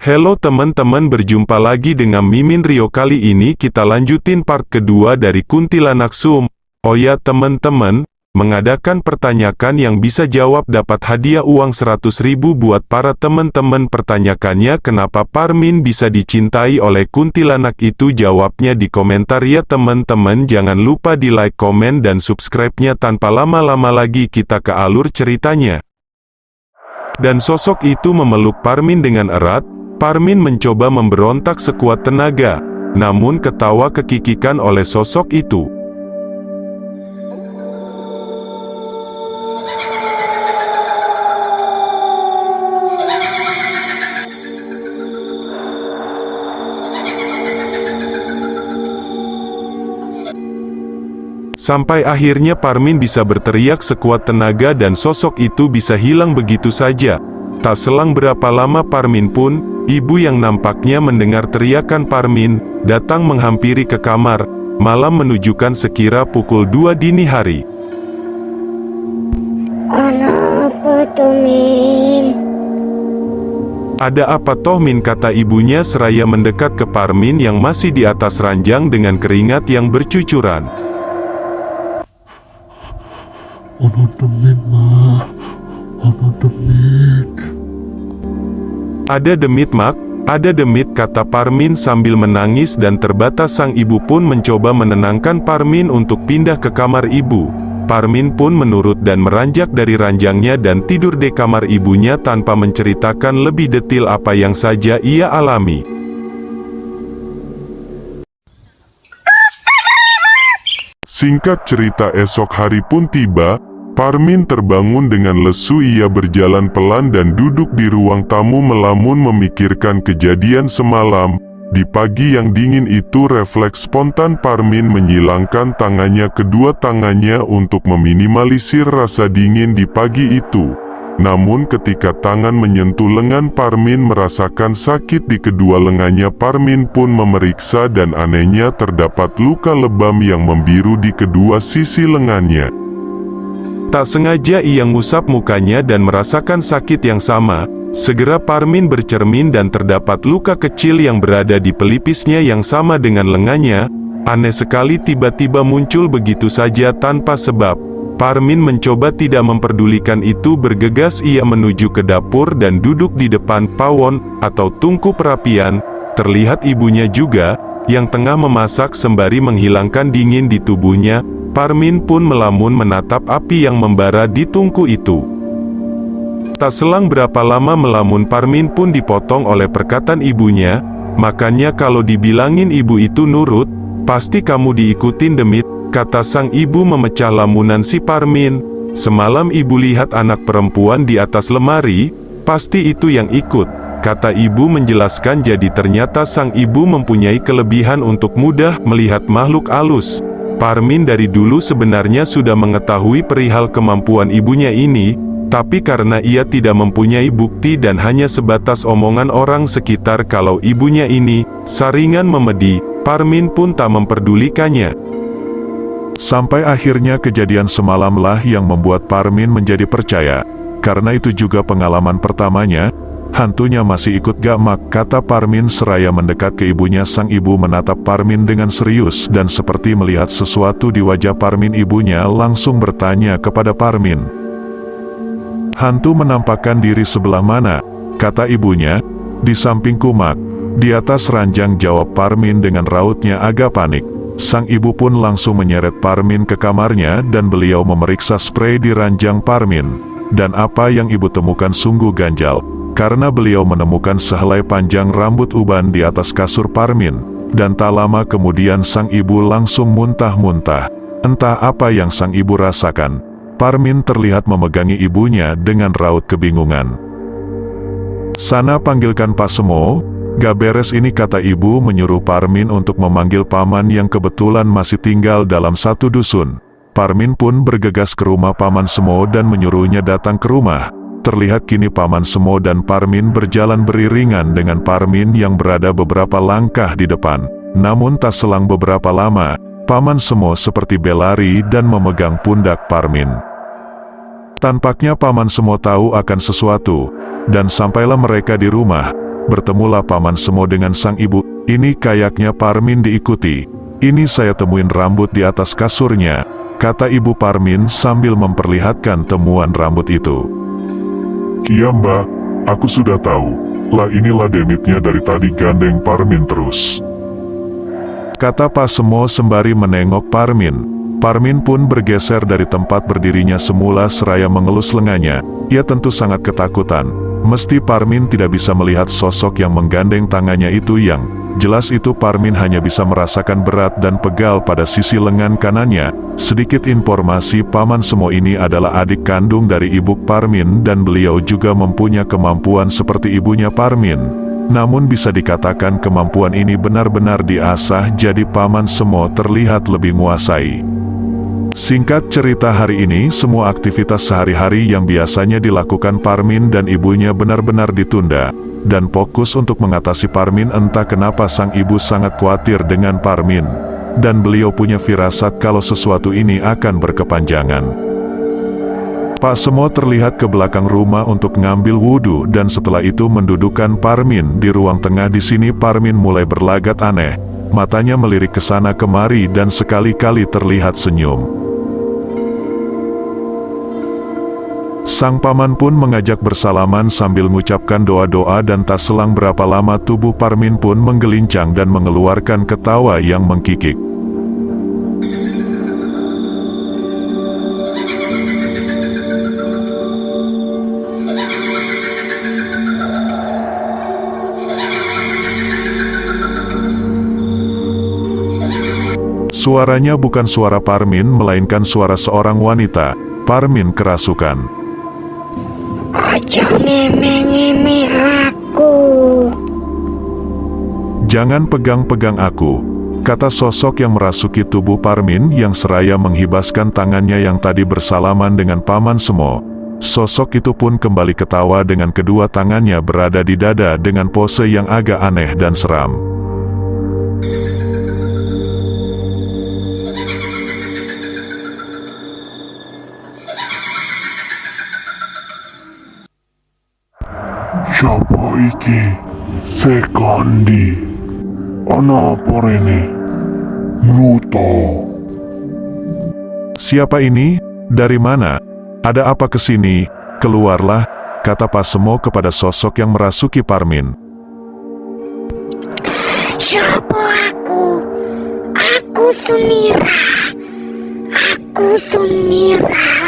Halo teman-teman, berjumpa lagi dengan Mimin Rio. Kali ini kita lanjutin part kedua dari Kuntilanak Sum. Oh ya teman-teman, mengadakan pertanyaan yang bisa jawab dapat hadiah uang 100.000 buat para teman-teman. Pertanyaannya, kenapa Parmin bisa dicintai oleh kuntilanak itu? Jawabnya di komentar ya teman-teman. Jangan lupa di like, komen, dan subscribe-nya. Tanpa lama-lama lagi kita ke alur ceritanya. Dan sosok itu memeluk Parmin dengan erat. Parmin mencoba memberontak sekuat tenaga, namun ketawa kekikikan oleh sosok itu. Sampai akhirnya Parmin bisa berteriak sekuat tenaga dan sosok itu bisa hilang begitu saja. Tak selang berapa lama Parmin pun, ibu yang nampaknya mendengar teriakan Parmin, datang menghampiri ke kamar. Malam menunjukkan sekira pukul 2 dini hari. Apa tuh, Min? Ada apa toh, Min? Kata ibunya seraya mendekat ke Parmin yang masih di atas ranjang dengan keringat yang bercucuran. Ono demit, Ma. Ono demit. Ada demit, Mak? Ada demit, kata Parmin sambil menangis, dan terbatas sang ibu pun mencoba menenangkan Parmin untuk pindah ke kamar ibu. Parmin pun menurut dan meranjak dari ranjangnya dan tidur di kamar ibunya tanpa menceritakan lebih detail apa yang saja ia alami. Singkat cerita, esok hari pun tiba. Parmin terbangun dengan lesu. Ia berjalan pelan dan duduk di ruang tamu melamun memikirkan kejadian semalam. Di pagi yang dingin itu, refleks spontan Parmin menyilangkan tangannya, kedua tangannya, untuk meminimalisir rasa dingin di pagi itu. Namun ketika tangan menyentuh lengan, Parmin merasakan sakit di kedua lengannya. Parmin pun memeriksa dan anehnya terdapat luka lebam yang membiru di kedua sisi lengannya. Tak sengaja ia ngusap mukanya dan merasakan sakit yang sama. Segera Parmin bercermin dan terdapat luka kecil yang berada di pelipisnya yang sama dengan lengannya. Aneh sekali, tiba-tiba muncul begitu saja tanpa sebab. Parmin mencoba tidak memperdulikan itu. Bergegas ia menuju ke dapur dan duduk di depan pawon atau tungku perapian. Terlihat ibunya juga yang tengah memasak sembari menghilangkan dingin di tubuhnya. Parmin pun melamun menatap api yang membara di tungku itu. Tak selang berapa lama melamun Parmin pun dipotong oleh perkataan ibunya. Makanya kalau dibilangin ibu itu nurut, pasti kamu diikutin demit, kata sang ibu memecah lamunan si Parmin. Semalam ibu lihat anak perempuan di atas lemari, pasti itu yang ikut, kata ibu menjelaskan. Jadi ternyata sang ibu mempunyai kelebihan untuk mudah melihat makhluk halus. Parmin dari dulu sebenarnya sudah mengetahui perihal kemampuan ibunya ini, tapi karena ia tidak mempunyai bukti dan hanya sebatas omongan orang sekitar kalau ibunya ini saringan memedi, Parmin pun tak memperdulikannya. Sampai akhirnya kejadian semalamlah yang membuat Parmin menjadi percaya. Karena itu juga pengalaman pertamanya. Hantunya masih ikut gak, Mak? Kata Parmin seraya mendekat ke ibunya. Sang ibu menatap Parmin dengan serius dan seperti melihat sesuatu di wajah Parmin. Ibunya langsung bertanya kepada Parmin. Hantu menampakkan diri sebelah mana? Kata ibunya. Di sampingku, Mak. Di atas ranjang, jawab Parmin dengan rautnya agak panik. Sang ibu pun langsung menyeret Parmin ke kamarnya dan beliau memeriksa sprei di ranjang Parmin. Dan apa yang ibu temukan sungguh ganjal. Karena beliau menemukan sehelai panjang rambut uban di atas kasur Parmin. Dan tak lama kemudian sang ibu langsung muntah-muntah. Entah apa yang sang ibu rasakan. Parmin terlihat memegangi ibunya dengan raut kebingungan. Sana panggilkan Pak Semo. Gak beres ini, kata ibu menyuruh Parmin untuk memanggil paman yang kebetulan masih tinggal dalam satu dusun. Parmin pun bergegas ke rumah Paman Semo dan menyuruhnya datang ke rumah. Terlihat kini Paman Semo dan Parmin berjalan beriringan dengan Parmin yang berada beberapa langkah di depan. Namun tak selang beberapa lama, Paman Semo seperti berlari dan memegang pundak Parmin. Tampaknya Paman Semo tahu akan sesuatu, dan sampailah mereka di rumah. bertemulah Paman Semo dengan sang ibu. Ini kayaknya Parmin diikuti. Ini saya temuin rambut di atas kasurnya, kata ibu Parmin sambil memperlihatkan temuan rambut itu. Iya mbak, aku sudah tahu. Lah inilah Denitnya dari tadi gandeng Parmin terus. Kata Pak Semo sembari menengok Parmin. Parmin pun bergeser dari tempat berdirinya semula seraya mengelus lengannya. Ia tentu sangat ketakutan. Mesti Parmin tidak bisa melihat sosok yang menggandeng tangannya itu yang jelas itu Parmin hanya bisa merasakan berat dan pegal pada sisi lengan kanannya. Sedikit informasi, Paman Semo ini adalah adik kandung dari ibu Parmin dan beliau juga mempunyai kemampuan seperti ibunya Parmin. Namun bisa dikatakan kemampuan ini benar-benar diasah jadi Paman Semo terlihat lebih menguasai. Singkat cerita, hari ini semua aktivitas sehari-hari yang biasanya dilakukan Parmin dan ibunya benar-benar ditunda, dan fokus untuk mengatasi Parmin. Entah kenapa sang ibu sangat khawatir dengan Parmin, dan beliau punya firasat kalau sesuatu ini akan berkepanjangan. Pak Semo terlihat ke belakang rumah untuk ngambil wudhu dan setelah itu mendudukkan Parmin di ruang tengah. Di sini Parmin mulai berlagat aneh, matanya melirik ke sana kemari dan sekali-kali terlihat senyum. Sang paman pun mengajak bersalaman sambil mengucapkan doa-doa dan tak selang berapa lama tubuh Parmin pun menggelincang dan mengeluarkan ketawa yang mengkikik. Suaranya bukan suara Parmin melainkan suara seorang wanita. Parmin kerasukan. Ojo ngeme-ngeme aku. Jangan pegang-pegang aku, kata sosok yang merasuki tubuh Parmin yang seraya menghibaskan tangannya yang tadi bersalaman dengan Paman Semo. Sosok itu pun kembali ketawa dengan kedua tangannya berada di dada dengan pose yang agak aneh dan seram. Siapa iki? Sekondi. Ana apa rene? Mluto. Siapa ini? Dari mana? Ada apa kesini? Keluarlah, kata Pak Semo kepada sosok yang merasuki Parmin. Siapa aku? Aku Sumira. Aku Sumira.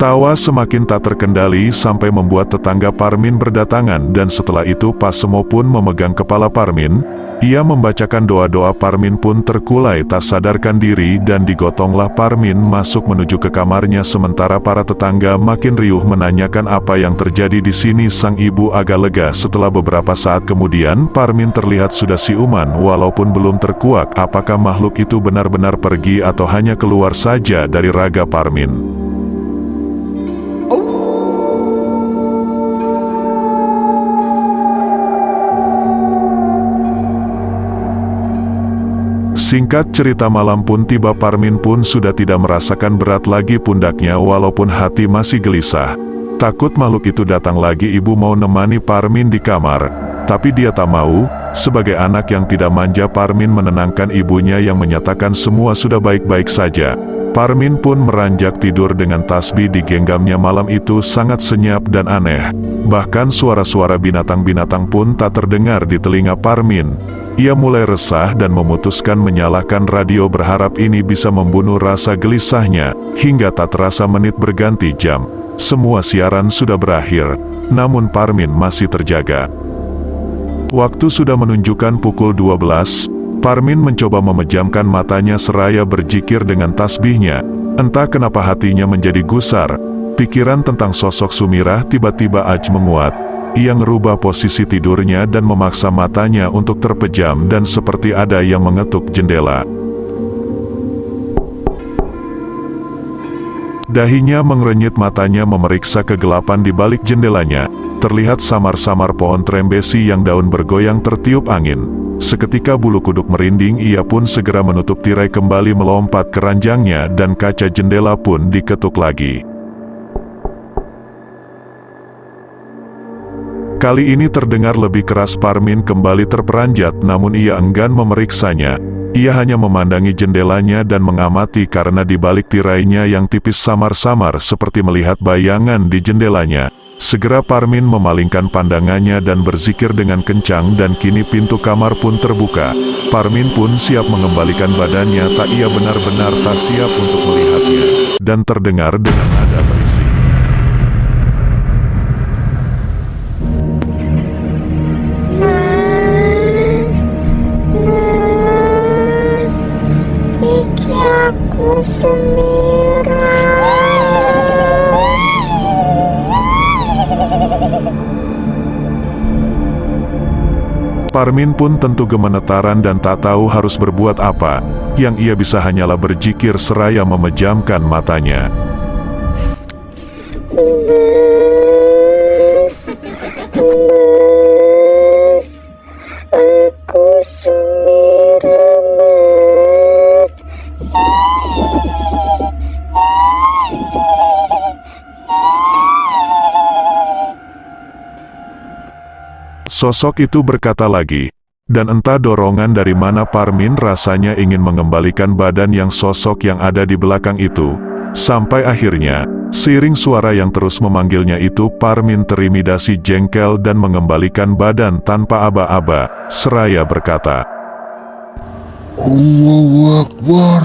Tawa semakin tak terkendali sampai membuat tetangga Parmin berdatangan dan setelah itu Pak Semo pun memegang kepala Parmin. Ia membacakan doa-doa. Parmin pun terkulai tak sadarkan diri dan digotonglah Parmin masuk menuju ke kamarnya sementara para tetangga makin riuh menanyakan apa yang terjadi di sini. Sang ibu agak lega setelah beberapa saat kemudian Parmin terlihat sudah siuman walaupun belum terkuak apakah makhluk itu benar-benar pergi atau hanya keluar saja dari raga Parmin. Singkat cerita, malam pun tiba. Parmin pun sudah tidak merasakan berat lagi pundaknya walaupun hati masih gelisah. Takut makhluk itu datang lagi. Ibu mau nemani Parmin di kamar, tapi dia tak mau. Sebagai anak yang tidak manja, Parmin menenangkan ibunya yang menyatakan semua sudah baik-baik saja. Parmin pun meranjak tidur dengan tasbih di genggamnya. Malam itu sangat senyap dan aneh. Bahkan suara-suara binatang-binatang pun tak terdengar di telinga Parmin. Ia mulai resah dan memutuskan menyalakan radio berharap ini bisa membunuh rasa gelisahnya. Hingga tak terasa menit berganti jam. Semua siaran sudah berakhir, namun Parmin masih terjaga. Waktu sudah menunjukkan pukul 12. Parmin mencoba memejamkan matanya seraya berzikir dengan tasbihnya. Entah kenapa hatinya menjadi gusar. Pikiran tentang sosok Sumira tiba-tiba aja menguat. Ia ngerubah posisi tidurnya dan memaksa matanya untuk terpejam dan seperti ada yang mengetuk jendela. Dahinya mengerenyit, matanya memeriksa kegelapan di balik jendelanya. Terlihat samar-samar pohon trembesi yang daun bergoyang tertiup angin. Seketika bulu kuduk merinding. Ia pun segera menutup tirai, kembali melompat ke ranjangnya dan kaca jendela pun diketuk lagi. Kali ini terdengar lebih keras. Parmin kembali terperanjat, namun ia enggan memeriksanya. Ia hanya memandangi jendelanya dan mengamati karena di balik tirainya yang tipis samar-samar seperti melihat bayangan di jendelanya. Segera Parmin memalingkan pandangannya dan berzikir dengan kencang dan kini pintu kamar pun terbuka. Parmin pun siap mengembalikan badannya, tak ia benar-benar tak siap untuk melihatnya. Dan terdengar dengan nada berisik. Mas, iki aku Sumira. Parmin pun tentu gemenetaran dan tak tahu harus berbuat apa. Yang ia bisa hanyalah berzikir seraya memejamkan matanya. Mas, aku Sumira, Mas. Sosok itu berkata lagi, dan entah dorongan dari mana Parmin rasanya ingin mengembalikan badan yang sosok yang ada di belakang itu. Sampai akhirnya, seiring suara yang terus memanggilnya itu, Parmin terintimidasi jengkel dan mengembalikan badan tanpa aba-aba, seraya berkata, Allahu Akbar.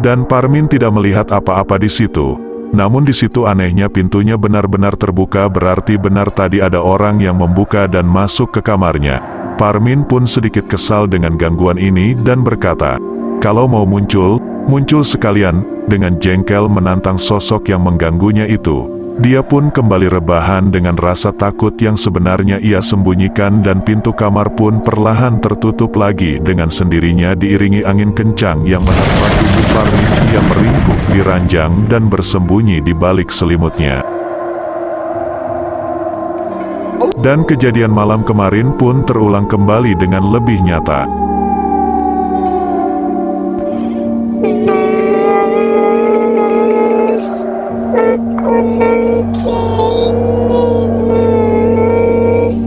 dan Parmin tidak melihat apa-apa di situ. Namun di situ anehnya pintunya benar-benar terbuka, berarti benar tadi ada orang yang membuka dan masuk ke kamarnya. Parmin pun sedikit kesal dengan gangguan ini dan berkata, kalau mau muncul, muncul sekalian. Dengan jengkel menantang sosok yang mengganggunya itu. Dia pun kembali rebahan dengan rasa takut yang sebenarnya ia sembunyikan, dan pintu kamar pun perlahan tertutup lagi dengan sendirinya diiringi angin kencang yang menerpa tubuh Parmin. Ia meringkuk di ranjang dan bersembunyi di balik selimutnya. Dan kejadian malam kemarin pun terulang kembali dengan lebih nyata. Mas, aku nangkini, Mas.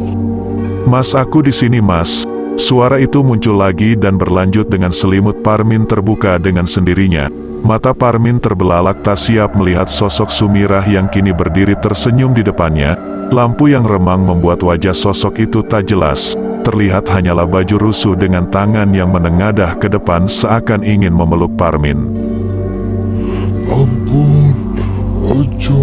Mas, aku di sini, Mas. Suara itu muncul lagi dan berlanjut dengan selimut Parmin terbuka dengan sendirinya. Mata Parmin terbelalak tak siap melihat sosok Sumirah yang kini berdiri tersenyum di depannya. Lampu yang remang membuat wajah sosok itu tak jelas. Terlihat hanyalah baju rusuh dengan tangan yang menengadah ke depan seakan ingin memeluk Parmin. Ampun, ojo.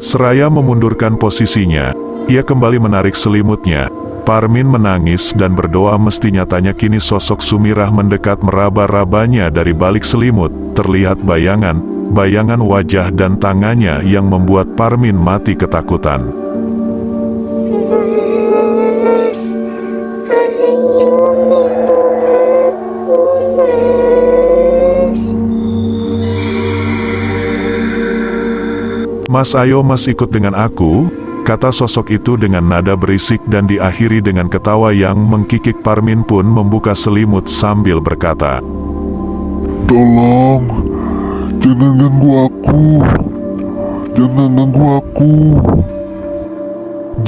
Seraya memundurkan posisinya, ia kembali menarik selimutnya. Parmin menangis dan berdoa, mesti nyatanya kini sosok Sumirah mendekat meraba-rabanya dari balik selimut. Terlihat bayangan wajah dan tangannya yang membuat Parmin mati ketakutan. Mas, ayo minum aku, Mas. Mas, ayo Mas, ikut dengan aku, kata sosok itu dengan nada berisik dan diakhiri dengan ketawa yang mengkikik. Parmin pun membuka selimut sambil berkata, Tolong, jangan ganggu aku.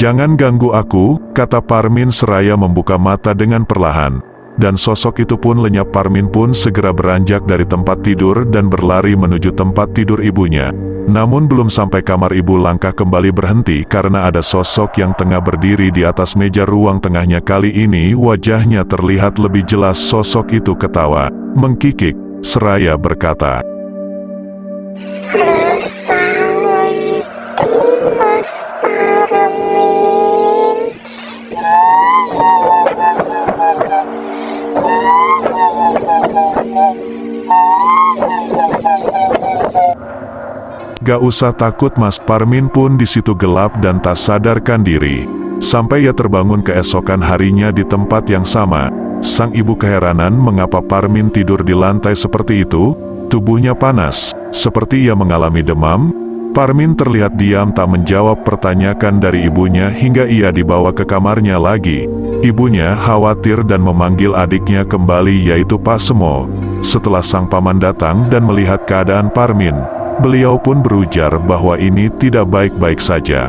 Jangan ganggu aku, kata Parmin seraya membuka mata dengan perlahan. Dan sosok itu pun lenyap. Parmin pun segera beranjak dari tempat tidur dan berlari menuju tempat tidur ibunya. Namun belum sampai kamar ibu, langkah kembali berhenti karena ada sosok yang tengah berdiri di atas meja ruang tengahnya. Kali ini wajahnya terlihat lebih jelas. Sosok itu ketawa, mengkikik, seraya berkata, Assalamualaikum, Mas Parmin. Gak usah takut Mas. Parmin pun di situ gelap dan tak sadarkan diri. Sampai ia terbangun keesokan harinya di tempat yang sama. Sang ibu keheranan mengapa Parmin tidur di lantai seperti itu. Tubuhnya panas, seperti ia mengalami demam. Parmin terlihat diam tak menjawab pertanyaan dari ibunya hingga ia dibawa ke kamarnya lagi. Ibunya khawatir dan memanggil adiknya kembali, yaitu Pak Semo. Setelah sang paman datang dan melihat keadaan Parmin, Beliau pun berujar bahwa ini tidak baik-baik saja.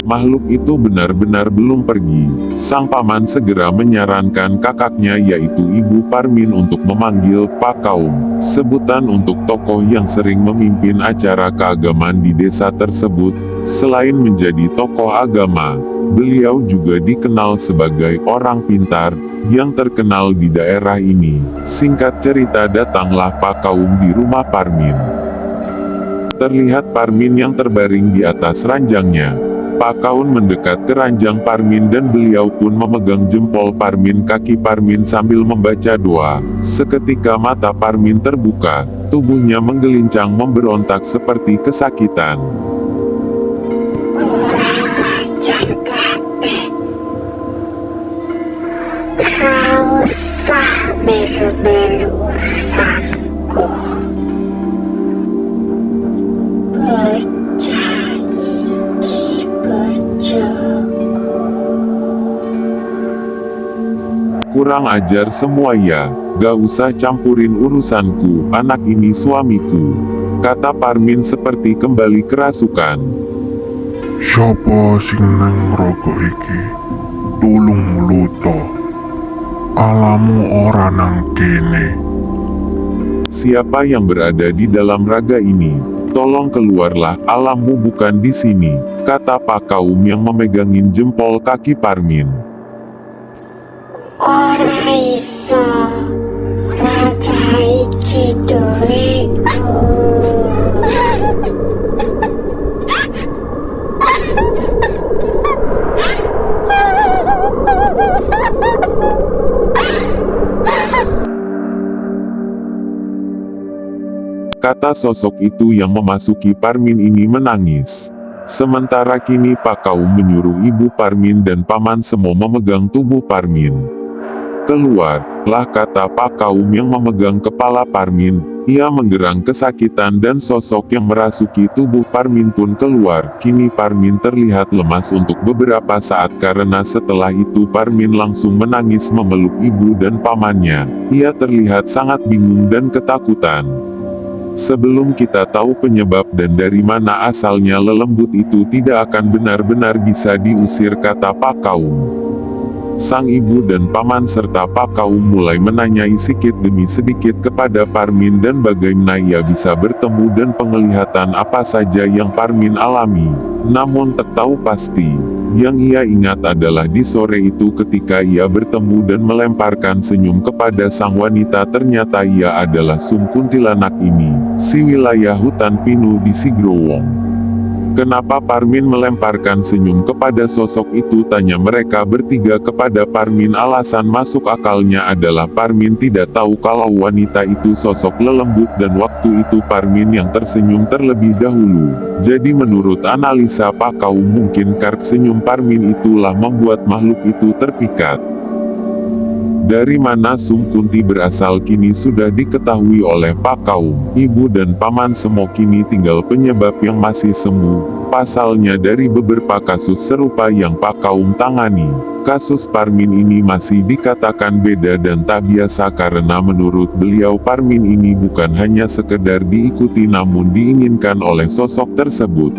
Makhluk itu benar-benar belum pergi. Sang paman segera menyarankan kakaknya yaitu Ibu Parmin untuk memanggil Pak Kaum, sebutan untuk tokoh yang sering memimpin acara keagamaan di desa tersebut. Selain menjadi tokoh agama, beliau juga dikenal sebagai orang pintar yang terkenal di daerah ini. Singkat cerita, datanglah Pak Kaum di rumah Parmin. Terlihat Parmin yang terbaring di atas ranjangnya. Pak Kaun mendekat ke ranjang Parmin dan beliau pun memegang jempol Parmin, kaki Parmin sambil membaca doa. Seketika mata Parmin terbuka, tubuhnya menggelincang memberontak seperti kesakitan. Ajar kabeh. Kau sah melu-melu urusanku. Bocah iki bojoku. Kurang ajar semua ya, gak usah campurin urusanku, anak ini suamiku, kata Parmin seperti kembali kerasukan. Siapa sing nang mrogo iki? Tulung muluto. Alamu ora nang kene. Siapa yang berada di dalam raga ini? Tolong keluarlah, alammu bukan di sini, kata Pak Kaum yang memegangin jempol kaki Parmin. Ora iso. Raga iki duweku. Kata sosok itu yang memasuki Parmin ini menangis. Sementara kini Pak Kaum menyuruh Ibu Parmin dan Paman Semo memegang tubuh Parmin. Keluarlah, kata Pak Kaum yang memegang kepala Parmin. Ia menggerang kesakitan dan sosok yang merasuki tubuh Parmin pun keluar. Kini Parmin terlihat lemas untuk beberapa saat karena setelah itu Parmin langsung menangis memeluk ibu dan pamannya. Ia terlihat sangat bingung dan ketakutan. Sebelum kita tahu penyebab dan dari mana asalnya lelembut itu tidak akan benar-benar bisa diusir, kata Pak Kaum. Sang ibu dan paman serta Pak Kaum mulai menanyai sedikit demi sedikit kepada Parmin dan bagaimana ia bisa bertemu dan penglihatan apa saja yang Parmin alami. Namun tak tahu pasti. Yang ia ingat adalah di sore itu ketika ia bertemu dan melemparkan senyum kepada sang wanita, ternyata ia adalah Sum Kuntilanak ini, si wilayah hutan Pinu di Sigrowong. Kenapa Parmin melemparkan senyum kepada sosok itu, tanya mereka bertiga kepada Parmin. Alasan masuk akalnya adalah Parmin tidak tahu kalau wanita itu sosok lelembut dan waktu itu Parmin yang tersenyum terlebih dahulu. Jadi menurut analisa Pak Kaum mungkin karena senyum Parmin itulah membuat makhluk itu terpikat. Dari mana Sum Kunti berasal kini sudah diketahui oleh Pak Kaum. Ibu dan Paman Semo kini tinggal penyebab yang masih semu. Pasalnya dari beberapa kasus serupa yang Pak Kaum tangani, kasus Parmin ini masih dikatakan beda dan tak biasa karena menurut beliau Parmin ini bukan hanya sekedar diikuti namun diinginkan oleh sosok tersebut.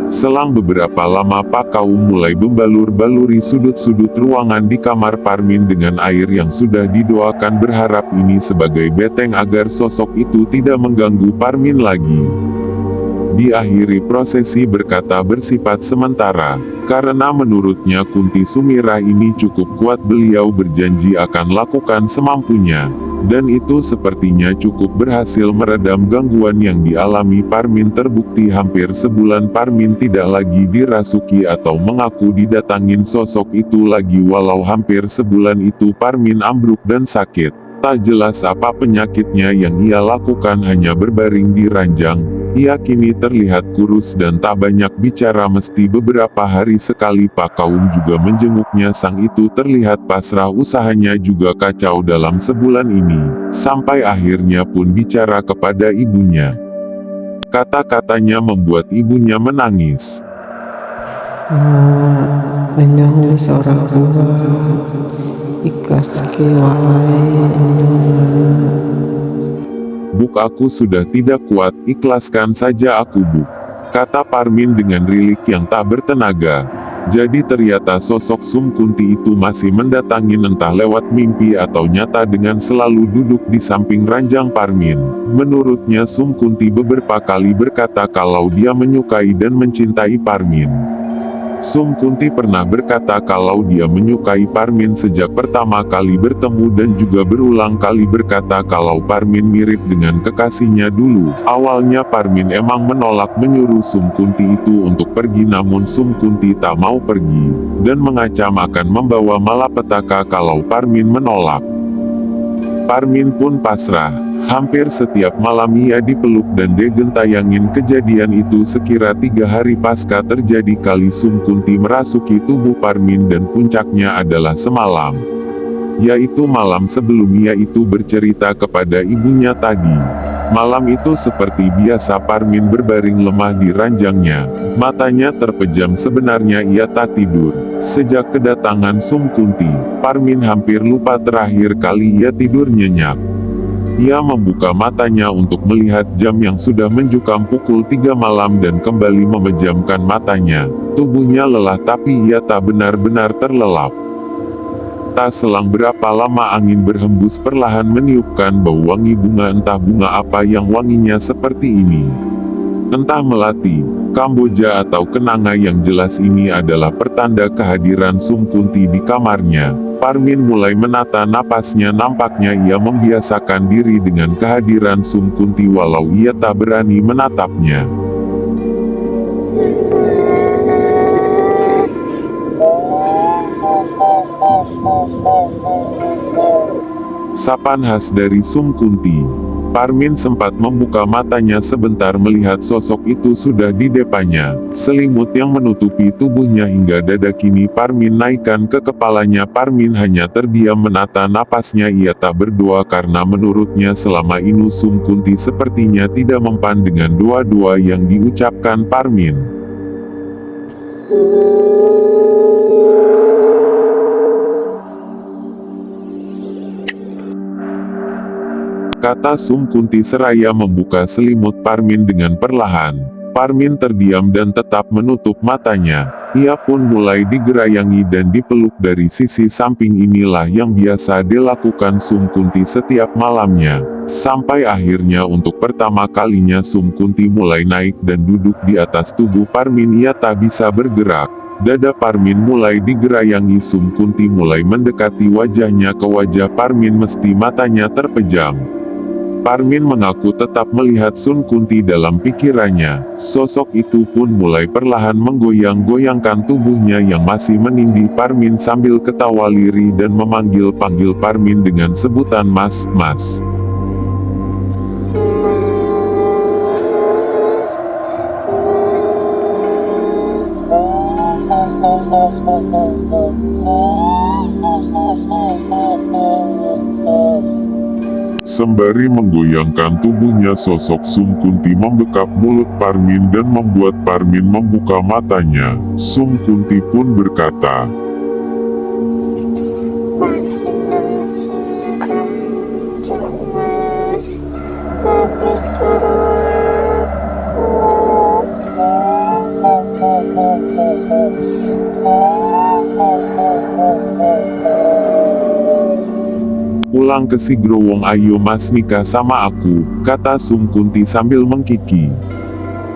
Selang beberapa lama Pak Kaum mulai membalur-baluri sudut-sudut ruangan di kamar Parmin dengan air yang sudah didoakan, berharap ini sebagai beteng agar sosok itu tidak mengganggu Parmin lagi. Diakhiri prosesi berkata bersifat sementara, karena menurutnya Kunti Sumirah ini cukup kuat, beliau berjanji akan lakukan semampunya. Dan itu sepertinya cukup berhasil meredam gangguan yang dialami Parmin. Terbukti hampir sebulan Parmin tidak lagi dirasuki atau mengaku didatangin sosok itu lagi. Walau hampir sebulan itu Parmin ambruk dan sakit, tak jelas apa penyakitnya yang ia lakukan, hanya berbaring di ranjang. Ia kini terlihat kurus dan tak banyak bicara, mesti beberapa hari sekali Pak Kaum juga menjenguknya. Sang itu terlihat pasrah, usahanya juga kacau dalam sebulan ini, sampai akhirnya pun bicara kepada ibunya. Kata-katanya membuat ibunya menangis. Menyang seorang tua ikhlas kewae. Buk, aku sudah tidak kuat, ikhlaskan saja aku, Buk, kata Parmin dengan rilik yang tak bertenaga. Jadi ternyata sosok Sum Kunti itu masih mendatangi, entah lewat mimpi atau nyata, dengan selalu duduk di samping ranjang Parmin. Menurutnya Sum Kunti beberapa kali berkata kalau dia menyukai dan mencintai Parmin. Sum Kunti pernah berkata kalau dia menyukai Parmin sejak pertama kali bertemu, dan juga berulang kali berkata kalau Parmin mirip dengan kekasihnya dulu. Awalnya Parmin emang menolak menyuruh Sum Kunti itu untuk pergi, namun Sum Kunti tak mau pergi, dan mengancam akan membawa malapetaka kalau Parmin menolak. Parmin pun pasrah. Hampir setiap malam ia dipeluk dan digentayangin. Kejadian itu sekira 3 hari pasca terjadi kali Sum Kunti merasuki tubuh Parmin, dan puncaknya adalah semalam, yaitu malam sebelum ia itu bercerita kepada ibunya tadi. Malam itu seperti biasa Parmin berbaring lemah di ranjangnya. Matanya terpejam, sebenarnya ia tak tidur. Sejak kedatangan Sum Kunti, Parmin hampir lupa terakhir kali ia tidur nyenyak. Ia membuka matanya untuk melihat jam yang sudah menjukam pukul 3 malam dan kembali memejamkan matanya. Tubuhnya lelah tapi ia tak benar-benar terlelap. Tak selang berapa lama angin berhembus perlahan meniupkan bau wangi bunga, entah bunga apa yang wanginya seperti ini. Entah melati, kamboja atau kenanga, yang jelas ini adalah pertanda kehadiran Sum Kunti di kamarnya. Parmin mulai menata napasnya, nampaknya ia membiasakan diri dengan kehadiran Sum Kunti walau ia tak berani menatapnya. Sapan khas dari Sum Kunti. Parmin sempat membuka matanya sebentar melihat sosok itu sudah di depannya. Selimut yang menutupi tubuhnya hingga dada kini Parmin naikkan ke kepalanya. Parmin hanya terdiam menata napasnya. Ia tak berdoa karena menurutnya selama ini Sum Kunti sepertinya tidak mempan dengan doa-doa yang diucapkan Parmin. Kata Sum Kunti seraya membuka selimut Parmin dengan perlahan. Parmin terdiam dan tetap menutup matanya. Ia pun mulai digerayangi dan dipeluk dari sisi samping. Inilah yang biasa dilakukan Sum Kunti setiap malamnya. Sampai akhirnya untuk pertama kalinya Sum Kunti mulai naik dan duduk di atas tubuh Parmin. Ia tak bisa bergerak. Dada Parmin mulai digerayangi. Sum Kunti mulai mendekati wajahnya ke wajah Parmin, mesti matanya terpejam. Parmin mengaku tetap melihat Sum Kunti dalam pikirannya. Sosok itu pun mulai perlahan menggoyang-goyangkan tubuhnya yang masih menindih Parmin sambil ketawa lirih dan memanggil-panggil Parmin dengan sebutan Mas, Mas. Sembari menggoyangkan tubuhnya, sosok Sum Kunti membekap mulut Parmin dan membuat Parmin membuka matanya. Sum Kunti pun berkata, "Pulang ke si Growong, ayo Mas nikah sama aku," kata Sum Kunti sambil mengkiki.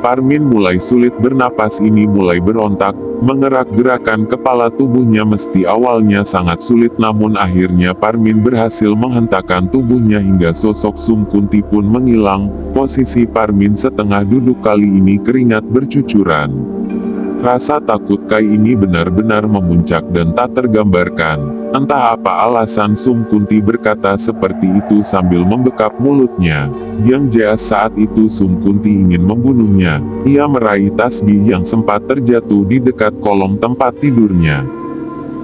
Parmin mulai sulit bernapas, ini mulai berontak, mengerak-gerakan kepala tubuhnya. Mesti awalnya sangat sulit, namun akhirnya Parmin berhasil menghentakkan tubuhnya hingga sosok Sum Kunti pun menghilang. Posisi Parmin setengah duduk, kali ini keringat bercucuran. Rasa takut Kai ini benar-benar memuncak dan tak tergambarkan. Entah apa alasan Sum Kunti berkata seperti itu sambil membekap mulutnya. Yang jelas saat itu Sum Kunti ingin membunuhnya. Ia meraih tasbih yang sempat terjatuh di dekat kolong tempat tidurnya,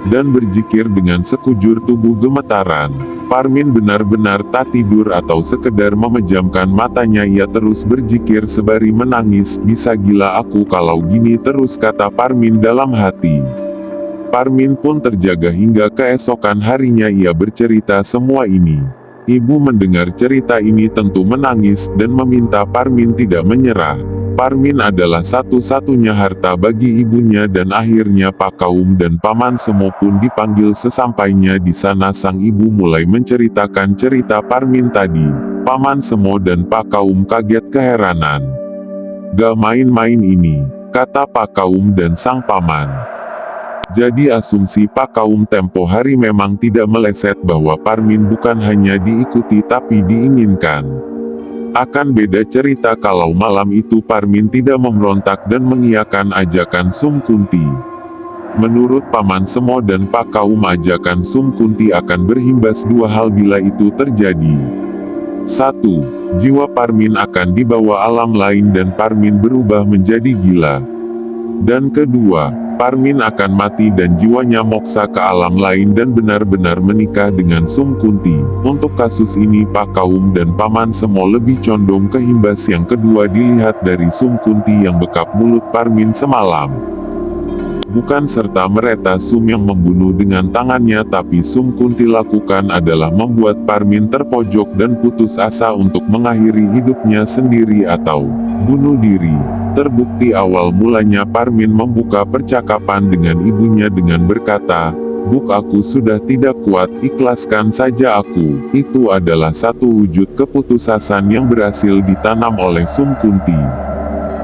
dan berzikir dengan sekujur tubuh gemetaran. Parmin benar-benar tak tidur atau sekedar memejamkan matanya. Ia terus berzikir sembari menangis. Bisa gila aku kalau gini terus, kata Parmin dalam hati. Parmin pun terjaga hingga keesokan harinya ia bercerita semua ini. Ibu mendengar cerita ini tentu menangis dan meminta Parmin tidak menyerah. Parmin adalah satu-satunya harta bagi ibunya dan akhirnya Pak Kaum dan Paman Semo pun dipanggil. Sesampainya di sana sang ibu mulai menceritakan cerita Parmin tadi. Paman Semo dan Pak Kaum kaget keheranan. "Gak main-main ini," kata Pak Kaum dan sang paman. Jadi asumsi Pak Kaum tempo hari memang tidak meleset bahwa Parmin bukan hanya diikuti tapi diinginkan. Akan beda cerita kalau malam itu Parmin tidak memberontak dan mengiyakan ajakan Sum Kunti. Menurut Paman Semo dan Pak Kaum, ajakan Sum Kunti akan berimbas dua hal bila itu terjadi. 1. Jiwa Parmin akan dibawa alam lain dan Parmin berubah menjadi gila. Dan kedua, Parmin akan mati dan jiwanya moksa ke alam lain dan benar-benar menikah dengan Sum Kunti. Untuk kasus ini Pak Kaum dan Paman Semo lebih condong ke imbas yang kedua dilihat dari Sum Kunti yang bekap mulut Parmin semalam. Bukan serta-merta Sum yang membunuh dengan tangannya, tapi Sum Kunti lakukan adalah membuat Parmin terpojok dan putus asa untuk mengakhiri hidupnya sendiri atau bunuh diri. Terbukti awal mulanya Parmin membuka percakapan dengan ibunya dengan berkata, "Buk, aku sudah tidak kuat, ikhlaskan saja aku." Itu adalah satu wujud keputusasan yang berhasil ditanam oleh Sum Kunti.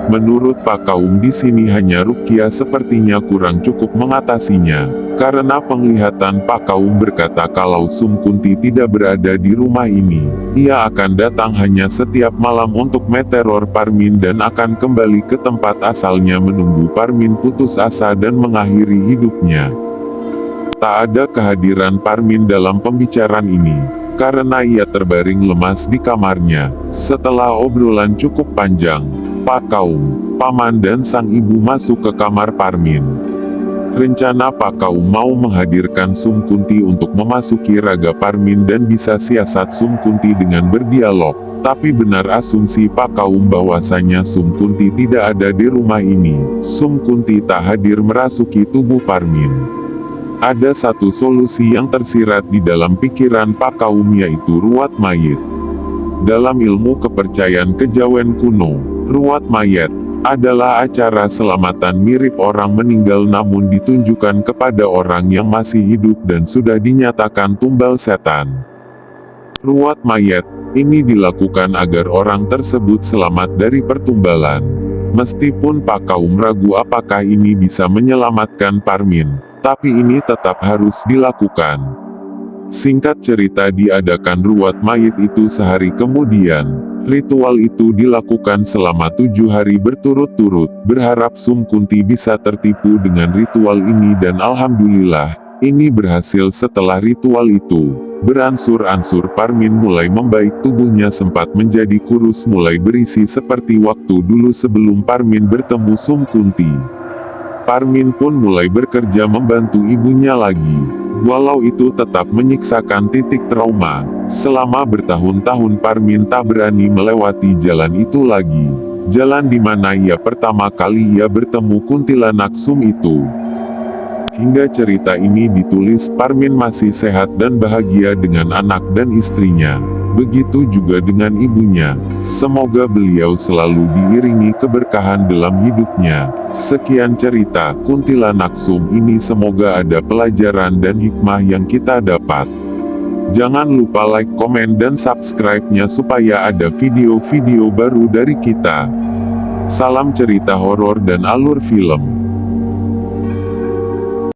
Menurut Pak Kaum di sini hanya ruqyah sepertinya kurang cukup mengatasinya, karena penglihatan Pak Kaum berkata kalau Sum Kunti tidak berada di rumah ini, ia akan datang hanya setiap malam untuk meteror Parmin dan akan kembali ke tempat asalnya menunggu Parmin putus asa dan mengakhiri hidupnya. Tak ada kehadiran Parmin dalam pembicaraan ini, karena ia terbaring lemas di kamarnya. Setelah obrolan cukup panjang, Pak Kaum, Paman dan sang ibu masuk ke kamar Parmin. Rencana Pak Kaum mau menghadirkan Sum Kunti untuk memasuki raga Parmin dan bisa siasat Sum Kunti dengan berdialog. Tapi benar asumsi Pak Kaum bahwasanya Sum Kunti tidak ada di rumah ini. Sum Kunti tak hadir merasuki tubuh Parmin. Ada satu solusi yang tersirat di dalam pikiran Pak Kaum, yaitu ruat mayit. Dalam ilmu kepercayaan kejawen kuno, ruat mayat adalah acara selamatan mirip orang meninggal namun ditunjukkan kepada orang yang masih hidup dan sudah dinyatakan tumbal setan. Ruat mayat ini dilakukan agar orang tersebut selamat dari pertumbalan. Meskipun Pak Kaum ragu apakah ini bisa menyelamatkan Parmin, tapi ini tetap harus dilakukan. Singkat cerita, diadakan ruat mayit itu sehari kemudian. Ritual itu dilakukan selama 7 hari berturut-turut, berharap Sum Kunti bisa tertipu dengan ritual ini dan alhamdulillah, ini berhasil. Setelah ritual itu beransur-ansur Parmin mulai membaik, tubuhnya sempat menjadi kurus, mulai berisi seperti waktu dulu sebelum Parmin bertemu Sum Kunti. Parmin pun mulai bekerja membantu ibunya lagi. Walau itu tetap menyiksakan titik trauma, selama bertahun-tahun Parmin tak berani melewati jalan itu lagi. Jalan di mana ia pertama kali bertemu kuntilanak Sum itu. Hingga cerita ini ditulis, Parmin masih sehat dan bahagia dengan anak dan istrinya. Begitu juga dengan ibunya. Semoga beliau selalu diiringi keberkahan dalam hidupnya. Sekian cerita kuntilanak Sum ini, semoga ada pelajaran dan hikmah yang kita dapat. Jangan lupa like, komen dan subscribe-nya supaya ada video-video baru dari kita. Salam cerita horor dan alur film.